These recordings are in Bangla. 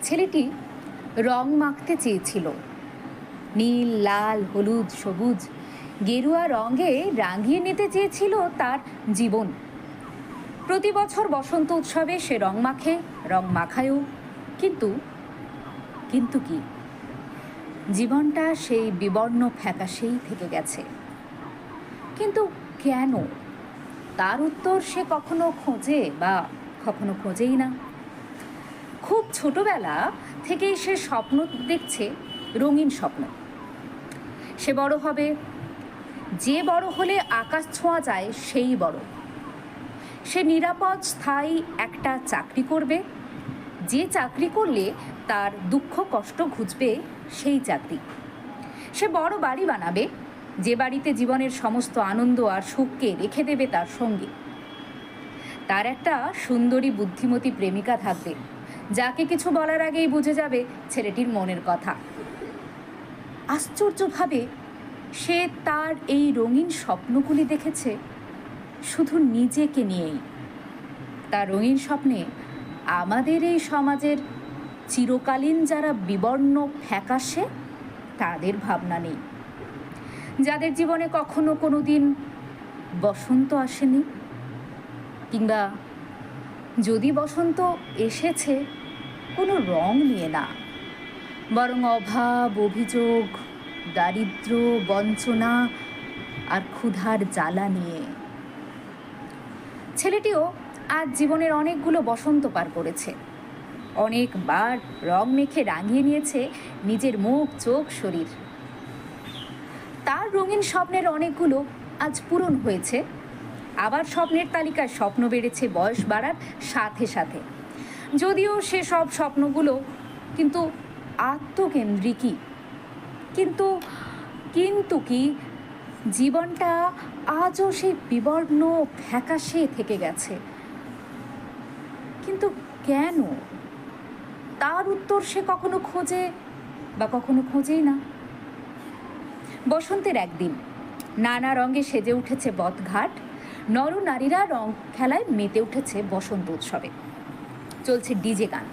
ছেলেটি রং মাখতে চেয়েছিল। নীল, লাল, হলুদ, সবুজ, গেরুয়া রঙে রাঙিয়ে নিতে চেয়েছিল তার জীবন। প্রতি বছর বসন্ত উৎসবে সে রং মাখে, রং মাখায়ও, কিন্তু কিন্তু কি, জীবনটা সেই বিবর্ণ ফ্যাকাশেই থেকে গেছে। কিন্তু কেন, তার উত্তর সে কখনো খোঁজে বা কখনো খোঁজেই না। খুব ছোটবেলা থেকেই সে স্বপ্ন দেখছে, রঙিন স্বপ্ন। সে বড় হবে, যে বড় হলে আকাশ ছোঁয়া যায় সেই বড়। সে নিরাপদ স্থায়ী একটা চাকরি করবে, যে চাকরি করলে তার দুঃখ কষ্ট ঘুচবে সেই চাকরি। সে বড় বাড়ি বানাবে, যে বাড়িতে জীবনের সমস্ত আনন্দ আর সুখকে রেখে দেবে তার সঙ্গে। তার একটা সুন্দরী বুদ্ধিমতী প্রেমিকা থাকবে, যাকে কিছু বলার আগেই বুঝে যাবে ছেলেটির মনের কথা। আশ্চর্যভাবে সে তার এই রঙিন স্বপ্নগুলি দেখেছে শুধু নিজেকে নিয়েই। তার রঙিন স্বপ্নে আমাদের এই সমাজের চিরকালীন যারা বিবর্ণ ফ্যাকাশে, তাদের ভাবনা নেই। যাদের জীবনে কখনো কোনো দিন বসন্ত আসেনি, কিংবা যদি বসন্ত এসেছে কোনো রং নিয়ে না, বরং অভাব, অভিযোগ, দারিদ্র্য, বঞ্চনা আর ক্ষুধার জ্বালা নিয়ে। ছেলেটিও আজ জীবনের অনেকগুলো বসন্ত পার করেছে, অনেকবার রং মেখে রাঙিয়ে নিয়েছে নিজের মুখ, চোখ, শরীর। তার রঙিন স্বপ্নের অনেকগুলো আজ পূরণ হয়েছে, আবার স্বপ্নের তালিকায় স্বপ্ন বেড়েছে বয়স বাড়ার সাথে সাথে। যদিও সে সব স্বপ্নগুলো কিন্তু আত্মকেন্দ্রিকই। কিন্তু কি, জীবনটা আজও সেই বিবর্ণ ফ্যাকাশে থেকে গেছে। কিন্তু কেন, তার উত্তর সে কখনো খোঁজে বা কখনো খোঁজেই না। বসন্তের একদিন নানা রঙে সেজে উঠেছে পথঘাট, নরনারীরা রং খেলায় মেতে উঠেছে বসন্ত উৎসবে। চলছে ডিজে গান,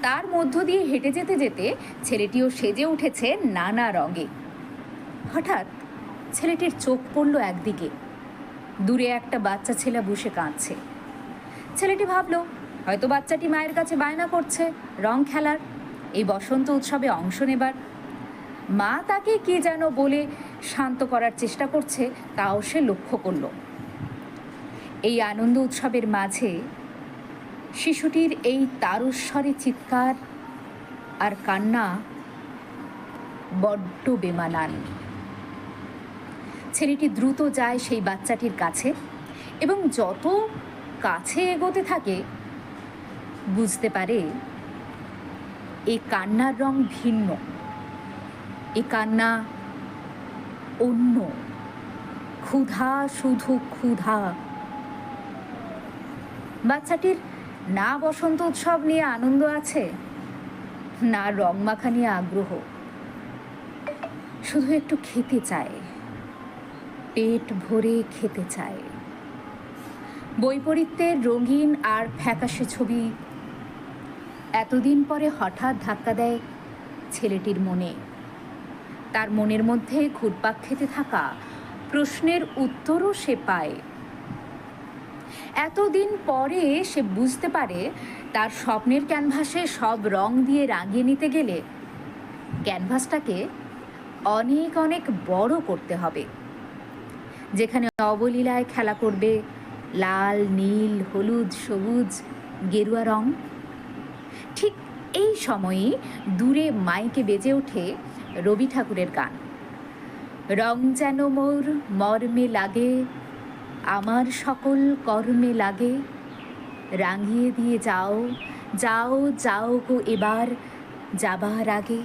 তার মধ্য দিয়ে হেঁটে যেতে যেতে ছেলেটিও সেজে উঠেছে নানা রঙে। হঠাৎ ছেলেটির চোখ পড়ল একদিকে, দূরে একটা বাচ্চা ছেলে বসে কাঁদছে। ছেলেটি ভাবল হয়তো বাচ্চাটি মায়ের কাছে বায়না করছে রং খেলার, এই বসন্ত উৎসবে অংশ নেবার। মা তাকে কি যেন বলে শান্ত করার চেষ্টা করছে, তাও সে লক্ষ্য করল। এই আনন্দ উৎসবের মাঝে শিশুটির এই তারস্বরে চিৎকার আর কান্না বড্ড বেমানান। ছেলেটি দ্রুত যায় সেই বাচ্চাটির কাছে এবং যত কাছে এগোতে থাকে বুঝতে পারে এই কান্নার রং ভিন্ন, এ কান্না অন্য, ক্ষুধা, শুধু ক্ষুধা। বাচ্চাটির না বসন্ত উৎসব নিয়ে আনন্দ আছে, না রং মাখা নিয়ে আগ্রহ, শুধু একটু খেতে চায়, পেট ভরে খেতে চায়। বৈপরীত্যের রঙিন আর ফ্যাকাশে ছবি এতদিন পরে হঠাৎ ধাক্কা দেয় ছেলেটির মনে। তার মনের মধ্যে ঘুরপাক খেতে থাকা প্রশ্নের উত্তরও সে পায়। এতদিন পরে সে বুঝতে পারে তার স্বপ্নের ক্যানভাসে সব রং দিয়ে রাঙিয়ে নিতে গেলে ক্যানভাসটাকে অনেক অনেক বড় করতে হবে। যেখানে অবলীলায় খেলা করবে লাল, নীল, হলুদ, সবুজ, গেরুয়া রং। ঠিক এই সময়ই দূরে মাইকে বেজে ওঠে রবি ঠাকুরের গান, রং যেন মোর মর্মে লাগে, আমার সকল কর্মে লাগে, রাঙিয়ে দিয়ে যাও যাও যাও গো এবার যাবার আগে।